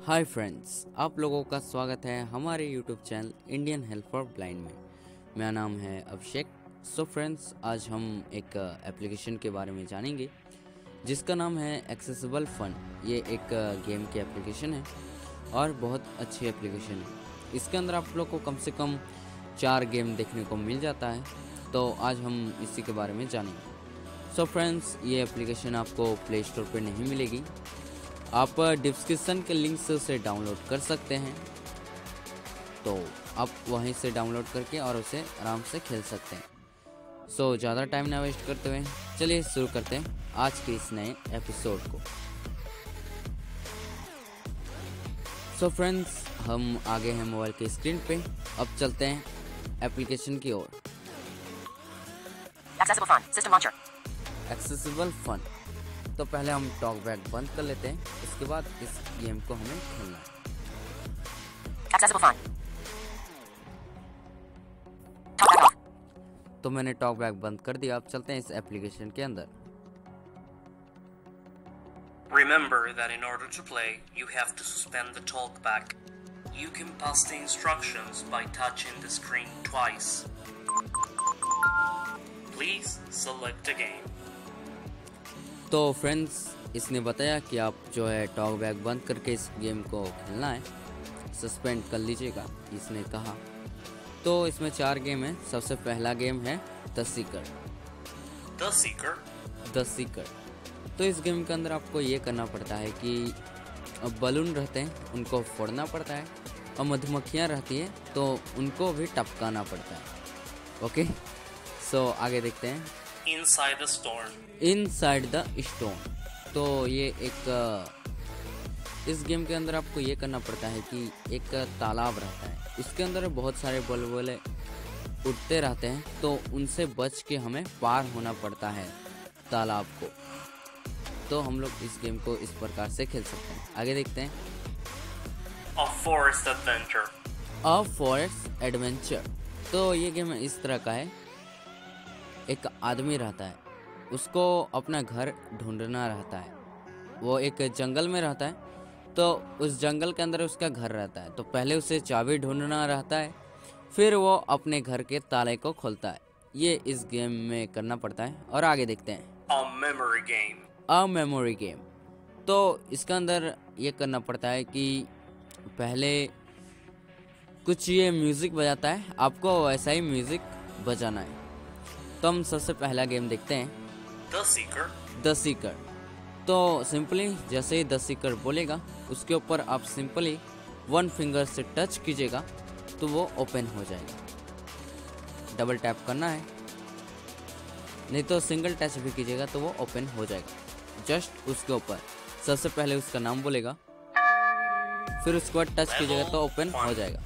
Hi friends, आप लोगों का स्वागत है हमारे YouTube channel Indian help for blind में। मेरा नाम है अभिषेक। सो फ्रेंड्स, आज हम एक एप्लीकेशन के बारे में जानेंगे जिसका नाम है एक्सेसिबल फन। ये एक गेम की एप्लीकेशन है और बहुत अच्छी एप्लीकेशन है। इसके अंदर आप लोग को कम से कम 4 गेम देखने को मिल जाता है, तो आज हम इसी के बारे में जानेंगे। सो फ्रेंड्स, ये एप्लीकेशन आपको प्ले स्टोर पर नहीं मिलेगी, आप डिस्क्रिप्शन के लिंक से उसे डाउनलोड कर सकते हैं। तो आप वहीं से डाउनलोड करके और उसे आराम से खेल सकते हैं। सो ज़्यादा टाइम ना वेस्ट करते हुए चलिए शुरू करते हैं आज के इस नए एपिसोड को। सो फ्रेंड्स, हम आगे हैं मोबाइल के स्क्रीन पे। अब चलते हैं एप्लीकेशन की ओर। Accessible fun. तो पहले हम टॉक बैक बंद कर लेते हैं, उसके बाद इस गेम को हमें खेलना है। तो मैंने टॉक बैक बंद कर दिया। अब चलते हैं इस एप्लीकेशन के अंदर। Remember that in order to play, you have to suspend the talkback. You can pass the instructions by touching the screen twice. Please select a game. तो फ्रेंड्स, इसने बताया कि आप जो है टॉक बैक बंद करके इस गेम को खेलना है, सस्पेंड कर लीजिएगा, इसने कहा। तो इसमें 4 गेम है। सबसे पहला गेम है द सीकर। The seeker. तो इस गेम के अंदर आपको ये करना पड़ता है कि बलून रहते हैं, उनको फोड़ना पड़ता है, और मधुमक्खियाँ रहती हैं तो उनको भी टपकाना पड़ता है। ओके, सो आगे देखते हैं। Inside the storm. Inside the stone. तो ये इस गेम के अंदर आपको ये करना पड़ता है कि एक तालाब रहता है, इसके अंदर बहुत सारे बुलबुले उड़ते रहते हैं, तो उनसे बच के हमें पार होना पड़ता है तालाब को। तो हम लोग इस गेम को इस प्रकार से खेल सकते हैं। आगे देखते हैं। A forest adventure. A forest adventure. तो ये गेम इस तरह का है, एक आदमी रहता है, उसको अपना घर ढूंढना रहता है। वो एक जंगल में रहता है, तो उस जंगल के अंदर उसका घर रहता है। तो पहले उसे चाबी ढूंढना रहता है, फिर वो अपने घर के ताले को खोलता है। ये इस गेम में करना पड़ता है। और आगे देखते हैं। A memory game. A memory game. तो इसके अंदर ये करना पड़ता है कि पहले कुछ ये म्यूज़िक बजाता है, आपको वैसा ही म्यूज़िक बजाना है। तो हम सबसे पहला गेम देखते हैं, The Seeker. The seeker. तो सिंपली जैसे ही द सीकर बोलेगा, उसके ऊपर आप सिंपली 1 फिंगर से टच कीजिएगा तो वो ओपन हो जाएगा। डबल टैप करना है, नहीं तो सिंगल टच भी कीजिएगा तो वो ओपन हो जाएगा। जस्ट उसके ऊपर सबसे पहले उसका नाम बोलेगा, फिर उसके बाद टच कीजिएगा तो ओपन हो जाएगा।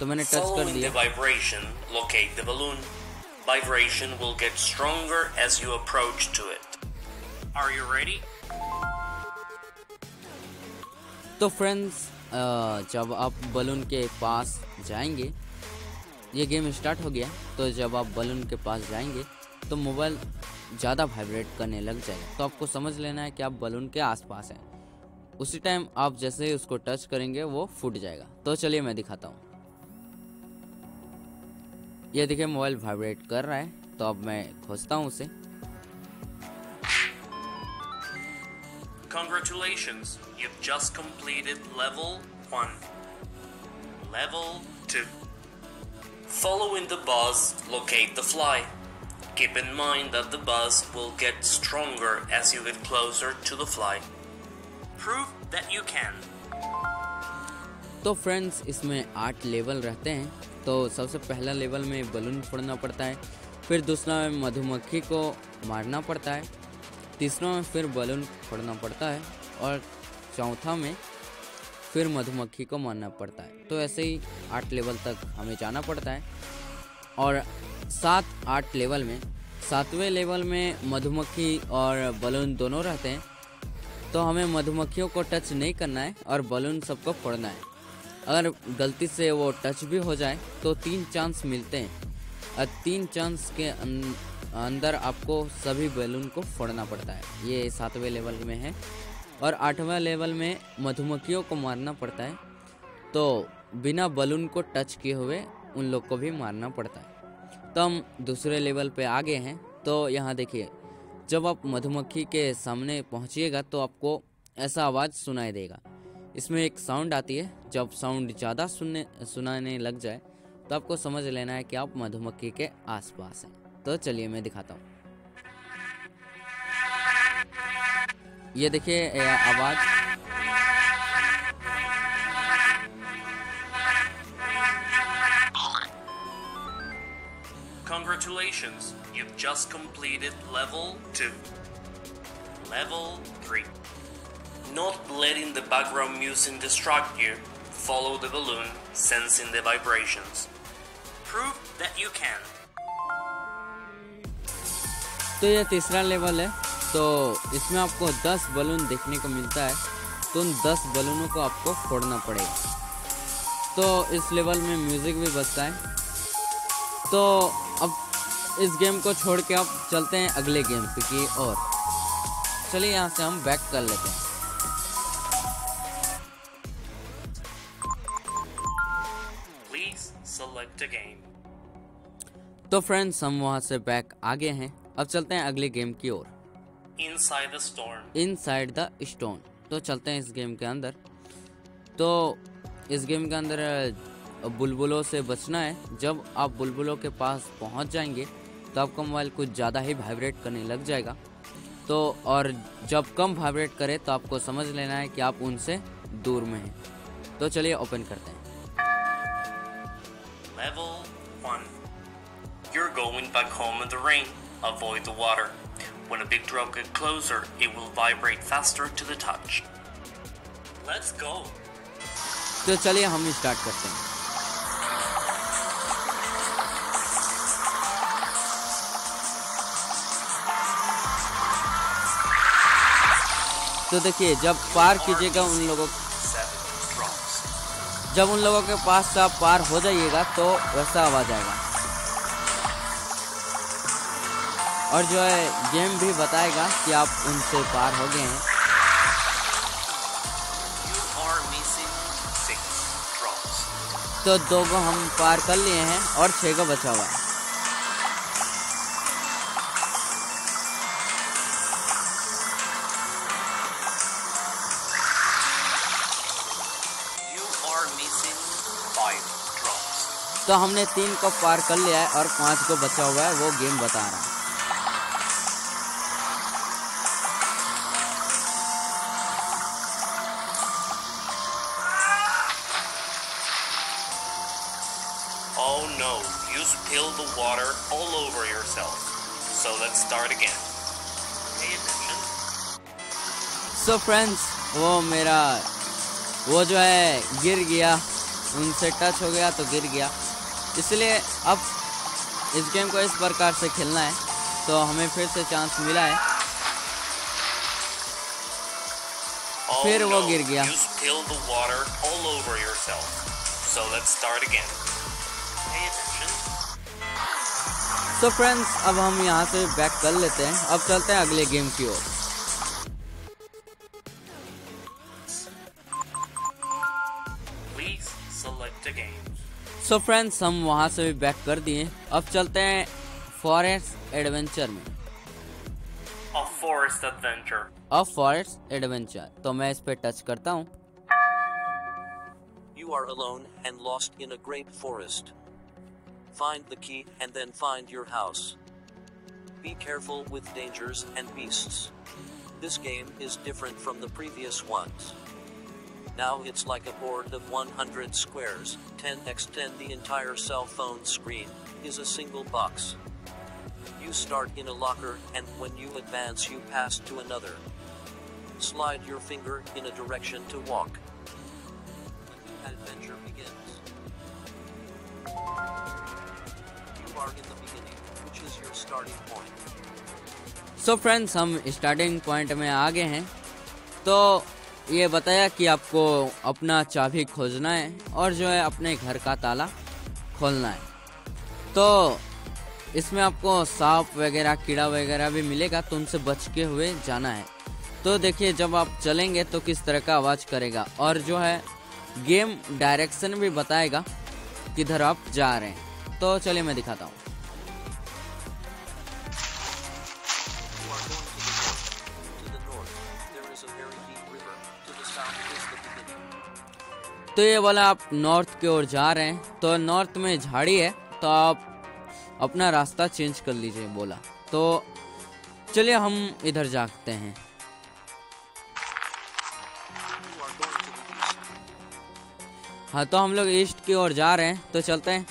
तो मैंने टच कर Following the दिया। vibration, locate the balloon. Vibration will get stronger as you approach to it. Are you ready? तो फ्रेंड्स, जब आप बलून के पास जाएंगे, ये गेम स्टार्ट हो गया। तो जब आप बलून के पास जाएंगे तो मोबाइल ज़्यादा वाइब्रेट करने लग जाएगा। तो आपको समझ लेना है कि आप बलून के आसपास हैं। उसी टाइम आप जैसे ही उसको टच करेंगे वो फूट जाएगा। तो चलिए मैं दिखाता हूँ। ये देखिए, मोबाइल वाइब्रेट कर रहा है। तो अब मैं खोजता हूँ उसे। Congratulations, you've just completed level 1. Level 2. Following the buzz, locate the fly. Keep in mind that the buzz will get stronger as you get closer to the fly. Prove that you can. तो friends, इसमें 8 level रहते हैं। तो सबसे पहला level में balloon फोड़ना पड़ता है, फिर दूसरा में मधुमक्खी को मारना पड़ता है, तीसरा में फिर बलून फोड़ना पड़ता है, और चौथा में फिर मधुमक्खी को मारना पड़ता है। तो ऐसे ही 8 लेवल तक हमें जाना पड़ता है। और 7-8 लेवल में 7वें लेवल में मधुमक्खी और बलून दोनों रहते हैं। तो हमें मधुमक्खियों को टच नहीं करना है और बलून सबको फोड़ना है। अगर गलती से वो टच भी हो जाए तो 3 चांस मिलते हैं, और 3 चांस के अंदर आपको सभी बैलून को फोड़ना पड़ता है। ये 7वें लेवल में है। और 8वां लेवल में मधुमक्खियों को मारना पड़ता है, तो बिना बलून को टच किए हुए उन लोग को भी मारना पड़ता है। तो हम दूसरे लेवल पे आ गए हैं। तो यहाँ देखिए, जब आप मधुमक्खी के सामने पहुँचिएगा तो आपको ऐसा आवाज़ सुनाई देगा। इसमें एक साउंड आती है, जब साउंड ज़्यादा सुनाने लग जाए तो आपको समझ लेना है कि आप मधुमक्खी के आसपास हैं। तो चलिए मैं दिखाता हूँ। ये देखिए आवाज़। Congratulations, you've just completed level 2. Level 3. Not letting the background music distract you. Follow the balloon, sensing the vibrations. Prove that you can. तो ये तीसरा लेवल है। तो इसमें आपको 10 बलून देखने को मिलता है, तो उन 10 बलूनों को आपको फोड़ना पड़ेगा। तो इस लेवल में म्यूज़िक भी बजता है। तो अब इस गेम को छोड़ के आप चलते हैं अगले गेम की और। चलिए यहाँ से हम बैक कर लेते हैं। Select a game. तो फ्रेंड्स, हम वहाँ से बैक आ गए हैं। अब चलते हैं अगले गेम की ओर। Inside the storm. Inside the stone. तो चलते हैं इस गेम के अंदर। तो इस गेम के अंदर बुलबुलों से बचना है। जब आप बुलबुलों के पास पहुंच जाएंगे तो आपका मोबाइल कुछ ज़्यादा ही वाइब्रेट करने लग जाएगा। तो और जब कम वाइब्रेट करे तो आपको समझ लेना है कि आप उनसे दूर में हैं। तो चलिए ओपन करते हैं। Level 1. You're going back home in the rain. Avoid the water. When a big drop gets closer, it will vibrate faster to the touch. Let's go. तो चलिए हम स्टार्ट करते हैं। तो देखिए, जब पार कीजिएगा उन लोगों, जब उन लोगों के पास से आप पार हो जाइएगा तो वैसा आवाज आएगा। और जो है गेम भी बताएगा कि आप उनसे पार हो गए हैं। तो 2 को हम पार कर लिए हैं और 6 को बचा हुआ है। तो हमने 3 को पार कर लिया है और 5 को बचा हुआ है, वो गेम बता रहा है। Oh no, you spilled the water all over yourself. So let's start again. Pay attention. So friends, वो जो है गिर गया, उनसे टच हो गया तो गिर गया। इसलिए अब इस गेम को इस प्रकार से खेलना है। तो हमें फिर से चांस मिला है। फिर वो गिर गया। You spilled the water all over yourself. So let's start again. Pay attention. So friends, अब हम यहाँ से बैक कर लेते हैं। अब चलते हैं अगले गेम की ओर। Please select a game. So friends, हम वहाँ से भी बैक कर दिए। अब चलते हैं फॉरेस्ट एडवेंचर में। A forest adventure. A forest adventure. तो मैं इस पे टच करता हूँ। You are alone and lost in a great forest. Find the key and then find your house. Be careful with dangers and beasts. This game is different from the previous ones. Now it's like a board of 100 squares, 10x10. The entire cell phone screen is a single box. You start in a locker and when you advance you pass to another. Slide your finger in a direction to walk. Adventure begins. You are in the beginning, which is your starting point. So friends, हम starting point में आ गए हैं। तो ये बताया कि आपको अपना चाबी खोजना है और जो है अपने घर का ताला खोलना है। तो इसमें आपको सांप वगैरह, कीड़ा वगैरह भी मिलेगा, तो उनसे बच के हुए जाना है। तो देखिए जब आप चलेंगे तो किस तरह का आवाज़ करेगा, और जो है गेम डायरेक्शन भी बताएगा किधर आप जा रहे हैं। तो चलिए मैं दिखाता हूँ। तो ये वाला आप नॉर्थ की ओर जा रहे हैं, तो नॉर्थ में झाड़ी है, तो आप अपना रास्ता चेंज कर लीजिए बोला। तो चलिए हम इधर जाते हैं। हाँ, तो हम लोग ईस्ट की ओर जा रहे हैं, तो चलते हैं।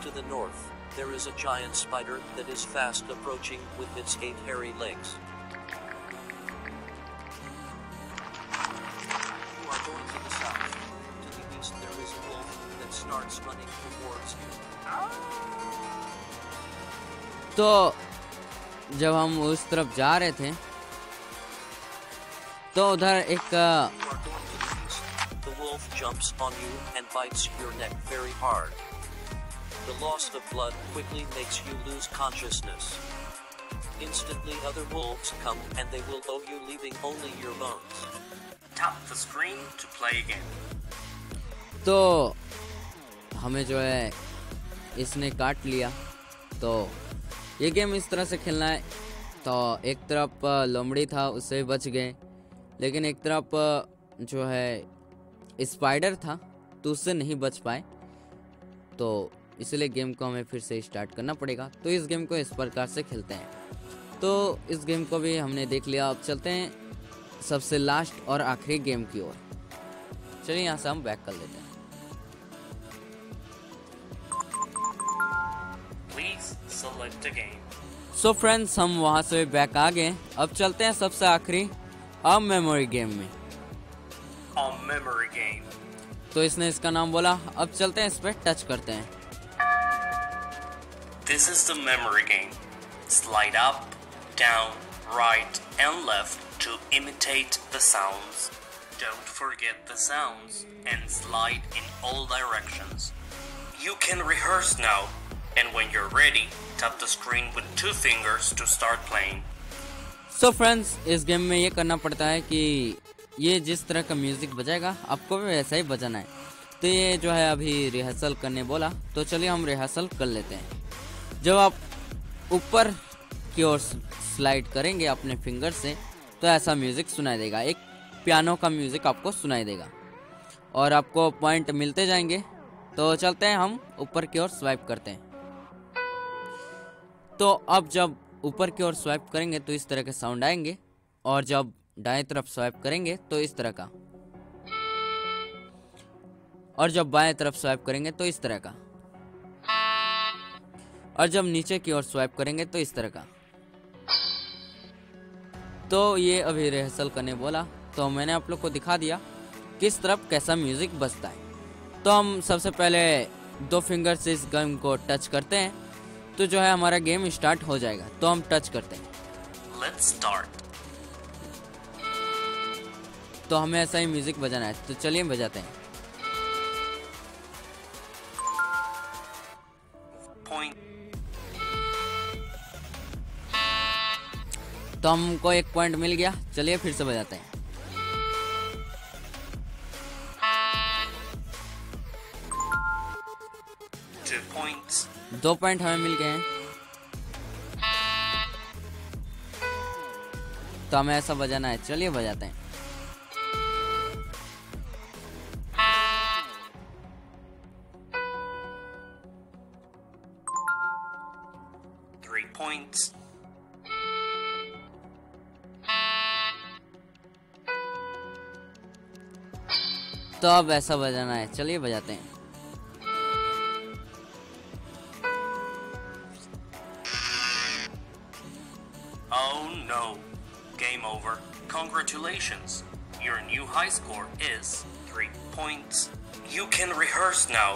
To the north, there is a giant spider that is fast approaching with its 8 hairy legs. You are going to the south. To the east, there is a wolf that starts running towards you. तो जब हम उस तरफ जा रहे थे तो उधर एक You are going to the east. The wolf jumps on you and bites your neck very hard. The loss of blood quickly makes you lose consciousness. Instantly other wolves come and they will owe you, leaving only your bones. Tap the screen to play again. तो हमें जो है इसने काट लिया। तो ये game इस तरह से खेलना है। तो एक तरफ लोमड़ी था, उससे बच गए, लेकिन एक तरफ जो है स्पाइडर था तो उससे नहीं बच पाए। तो इसलिए गेम को हमें फिर से स्टार्ट करना पड़ेगा। तो इस गेम को इस प्रकार से खेलते हैं। तो इस गेम को भी हमने देख लिया। अब चलते हैं सबसे लास्ट और आखिरी गेम की ओर। चलिए यहाँ से हम बैक कर लेते हैं। Please select a game. So friends, हम वहाँ से बैक आ गए। अब चलते हैं सबसे आखिरी अब मेमोरी गेम में। A memory game. तो इसने इसका नाम बोला। अब चलते हैं इस पर टच करते हैं। This is the memory game. Slide up, down, right, and left to imitate the sounds. Don't forget the sounds and slide in all directions. You can rehearse now, and when you're ready, tap the screen with 2 fingers to start playing. So friends, इस game में ये करना पड़ता है कि ये जिस तरह का म्यूजिक बजाएगा आपको भी वैसा ही बजाना है। तो ये जो है अभी रिहर्सल करने बोला, तो चलिए हम रिहर्सल कर लेते हैं। जब आप ऊपर की ओर स्लाइड करेंगे अपने फिंगर से तो ऐसा म्यूजिक सुनाई देगा। एक पियानो का म्यूजिक आपको सुनाई देगा और आपको पॉइंट मिलते जाएंगे। तो चलते हैं, हम ऊपर की ओर स्वाइप करते हैं। तो अब जब ऊपर की ओर स्वाइप करेंगे तो इस तरह के साउंड आएंगे, और जब दाएं तरफ स्वाइप करेंगे तो इस तरह का, और जब बाएं तरफ स्वाइप करेंगे तो इस तरह का, और जब नीचे की ओर स्वाइप करेंगे तो इस तरह का। तो ये अभी रिहर्सल करने बोला, तो मैंने आप लोग को दिखा दिया किस तरफ कैसा म्यूजिक बजता है। तो हम सबसे पहले 2 फिंगर से इस गेम को टच करते हैं, तो जो है हमारा गेम स्टार्ट हो जाएगा। तो हम टच करते हैं। Let's start. तो हमें ऐसा ही म्यूजिक बजाना है, तो चलिए बजाते हैं। Point. तो हमको 1 पॉइंट मिल गया। चलिए फिर से बजाते हैं। Two points. 2 पॉइंट हमें मिल गए हैं। तो हमें ऐसा बजाना है, चलिए बजाते हैं। Three points. तो अब ऐसा बजाना है, चलिए बजाते हैं। Oh no. Game over. Congratulations. Your new high score is 3 points. You can rehearse now,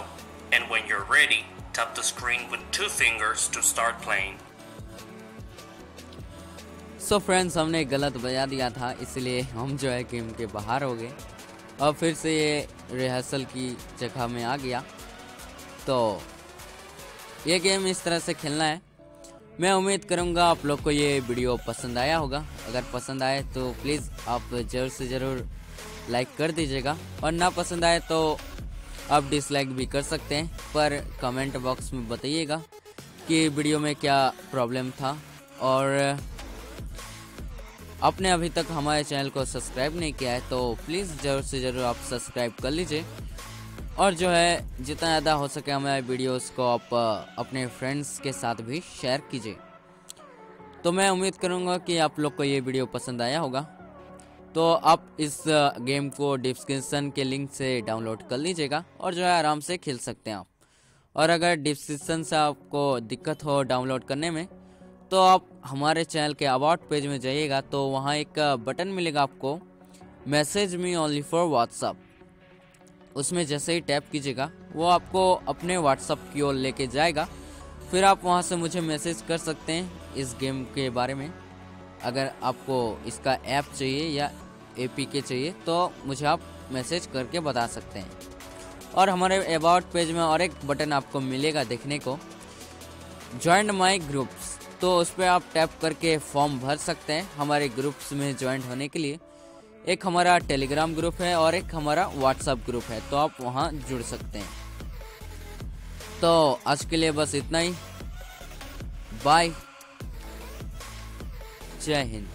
and when you're ready, tap the screen with 2 fingers to start playing. So friends, हमने गलत बजा दिया था, इसलिए हम जो है गेम के बाहर हो गए। अब फिर से ये रिहर्सल की जगह में आ गया। तो ये गेम इस तरह से खेलना है। मैं उम्मीद करूँगा आप लोग को ये वीडियो पसंद आया होगा। अगर पसंद आए तो प्लीज़ आप ज़रूर से ज़रूर लाइक कर दीजिएगा, और ना पसंद आए तो आप डिसलाइक भी कर सकते हैं, पर कमेंट बॉक्स में बताइएगा कि वीडियो में क्या प्रॉब्लम था। और आपने अभी तक हमारे चैनल को सब्सक्राइब नहीं किया है तो प्लीज़ ज़रूर से ज़रूर आप सब्सक्राइब कर लीजिए, और जो है जितना ज़्यादा हो सके हमारे वीडियोस को आप अपने फ्रेंड्स के साथ भी शेयर कीजिए। तो मैं उम्मीद करूँगा कि आप लोग को ये वीडियो पसंद आया होगा। तो आप इस गेम को डिस्क्रिप्शन के लिंक से डाउनलोड कर लीजिएगा और जो है आराम से खेल सकते हैं आप। और अगर डिस्क्रिप्शन से आपको दिक्कत हो डाउनलोड करने में, तो आप हमारे चैनल के अबाउट पेज में जाइएगा, तो वहाँ एक बटन मिलेगा आपको, message me only for WhatsApp. उसमें जैसे ही टैप कीजिएगा वो आपको अपने व्हाट्सअप की ओर लेके जाएगा। फिर आप वहाँ से मुझे मैसेज कर सकते हैं इस गेम के बारे में। अगर आपको इसका ऐप चाहिए या APK चाहिए तो मुझे आप मैसेज करके बता सकते हैं। और हमारे अबाउट पेज में और एक बटन आपको मिलेगा देखने को, ज्वाइन माई ग्रुप्स। तो उस पर आप टैप करके फॉर्म भर सकते हैं हमारे ग्रुप्स में ज्वाइन होने के लिए। एक हमारा टेलीग्राम ग्रुप है और एक हमारा व्हाट्सएप ग्रुप है, तो आप वहाँ जुड़ सकते हैं। तो आज के लिए बस इतना ही। बाय, जय हिंद।